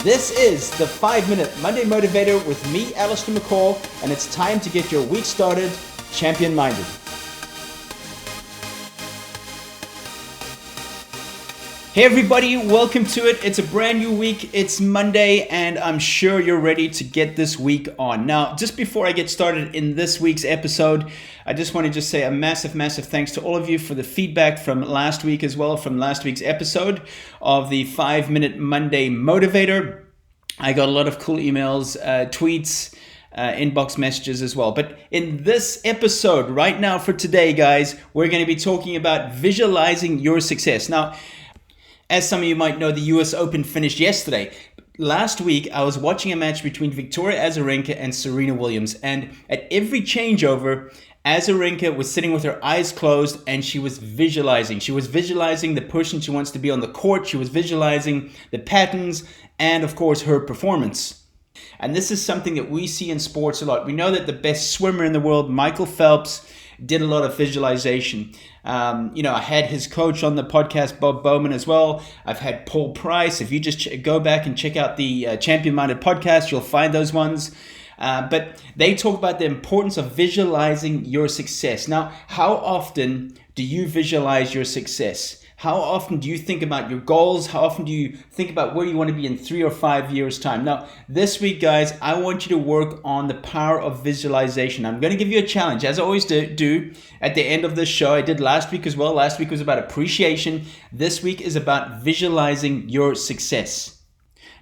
This is the 5-Minute Monday Motivator with me, Alistair McCall, and it's time to get your week started champion-minded. Hey everybody, welcome to it. It's a brand new week. It's Monday, and I'm sure you're ready to get this week on. Now, just before I get started in this week's episode, I just want to say a massive thanks to all of you for the feedback from last week as well, from last week's episode of the 5-Minute Monday Motivator. I got a lot of cool emails, tweets, inbox messages as well. But in this episode right now for today, guys, we're going to be talking about visualizing your success. Now, as some of you might know, the US Open finished yesterday. Last week, I was watching a match between Victoria Azarenka and Serena Williams. And at every changeover, Azarenka was sitting with her eyes closed and she was visualizing. She was visualizing the person she wants to be on the court. She was visualizing the patterns and, of course, her performance. And this is something that we see in sports a lot. We know that the best swimmer in the world, Michael Phelps, did a lot of visualization. I had his coach on the podcast, Bob Bowman, as well. I've had Paul Price. If you just go back and check out the Champion Minded podcast, you'll find those ones. But they talk about the importance of visualizing your success. Now, how often do you visualize your success? How often do you think about your goals? How often do you think about where you want to be in 3 or 5 years' time? Now, this week, guys, I want you to work on the power of visualization. I'm going to give you a challenge, as I always do at the end of this show. I did last week as well. Last week was about appreciation. This week is about visualizing your success.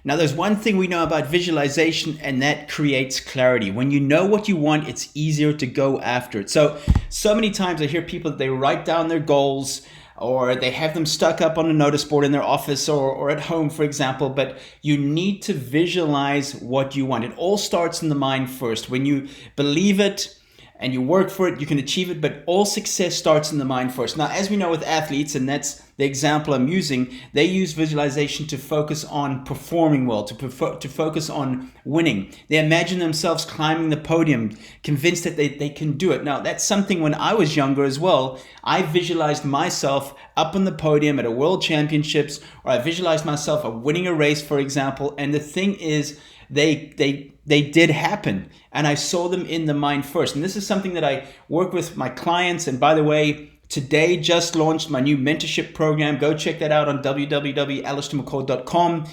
Now, there's one thing we know about visualization, and that creates clarity. When you know what you want, it's easier to go after it. So many times I hear people, they write down their goals, or they have them stuck up on a notice board in their office or at home, for example. But you need to visualize what you want. It all starts in the mind first. When you believe it and you work for it, you can achieve it. But all success starts in the mind first. Now, as we know with athletes, and that's the example I'm using, they use visualization to focus on performing well, to focus on winning. They imagine themselves climbing the podium, convinced that they can do it. Now, that's something when I was younger as well. I visualized myself up on the podium at a world championships, or I visualized myself winning a race, for example. And the thing is, they did happen, and I saw them in the mind first. And this is something that I work with my clients. And by the way, today just launched my new mentorship program. Go check that out on www.alistairmccall.com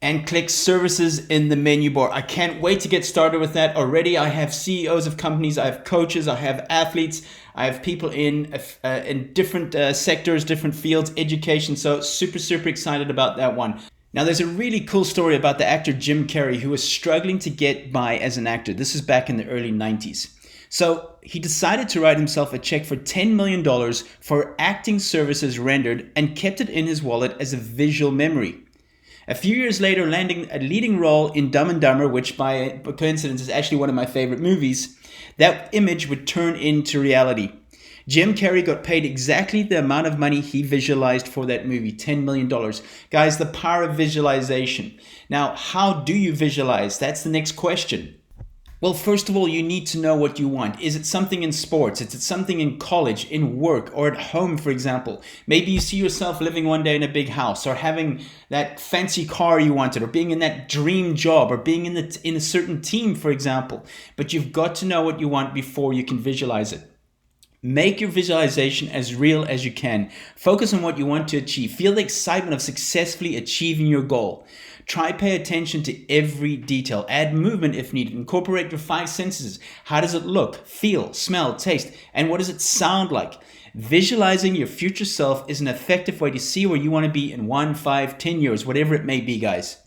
and click services in the menu bar. I can't wait to get started with that. Already I have CEOs of companies, I have coaches, I have athletes, I have people in different sectors, different fields, education. So super excited about that one. Now, there's a really cool story about the actor Jim Carrey, who was struggling to get by as an actor. This is back in the early 90s. So he decided to write himself a check for $10 million for acting services rendered and kept it in his wallet as a visual memory. A few years later, landing a leading role in Dumb and Dumber, which by coincidence is actually one of my favorite movies, that image would turn into reality. Jim Carrey got paid exactly the amount of money he visualized for that movie, $10 million. Guys, the power of visualization. Now, how do you visualize? That's the next question. Well, first of all, you need to know what you want. Is it something in sports? Is it something in college, in work, or at home, for example? Maybe you see yourself living one day in a big house, or having that fancy car you wanted, or being in that dream job, or being in a certain team, for example. But you've got to know what you want before you can visualize it. Make your visualization as real as you can. Focus on what you want to achieve. Feel the excitement of successfully achieving your goal. Try pay attention to every detail. Add movement if needed. Incorporate your 5 senses. How does it look, feel, smell, taste, and what does it sound like? Visualizing your future self is an effective way to see where you want to be in 1, 5, 10 years, whatever it may be, guys.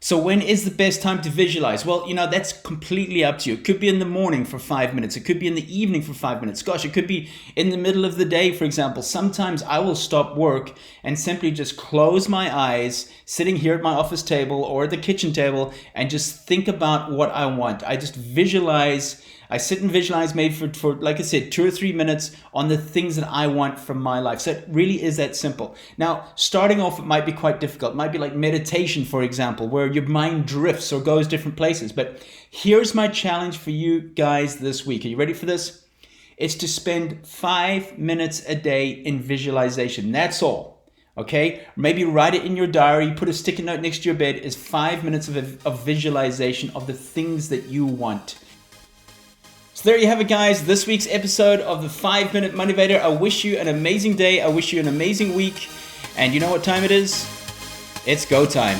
So when is the best time to visualize? Well, that's completely up to you. It could be in the morning for 5 minutes. It could be in the evening for 5 minutes. Gosh, it could be in the middle of the day, for example. Sometimes I will stop work and simply just close my eyes, sitting here at my office table or at the kitchen table, and just think about what I want. I just visualize. I sit and visualize maybe for, like I said, 2 or 3 minutes on the things that I want from my life. So it really is that simple. Now, starting off, it might be quite difficult. It might be like meditation, for example, where your mind drifts or goes different places. But here's my challenge for you guys this week. Are you ready for this? It's to spend 5 minutes a day in visualization. That's all. Okay, maybe write it in your diary, put a sticky note next to your bed, is 5 minutes of visualization of the things that you want. So there you have it, guys, this week's episode of the 5-Minute Motivator. I wish you an amazing day. I wish you an amazing week. And you know what time it is? It's go time.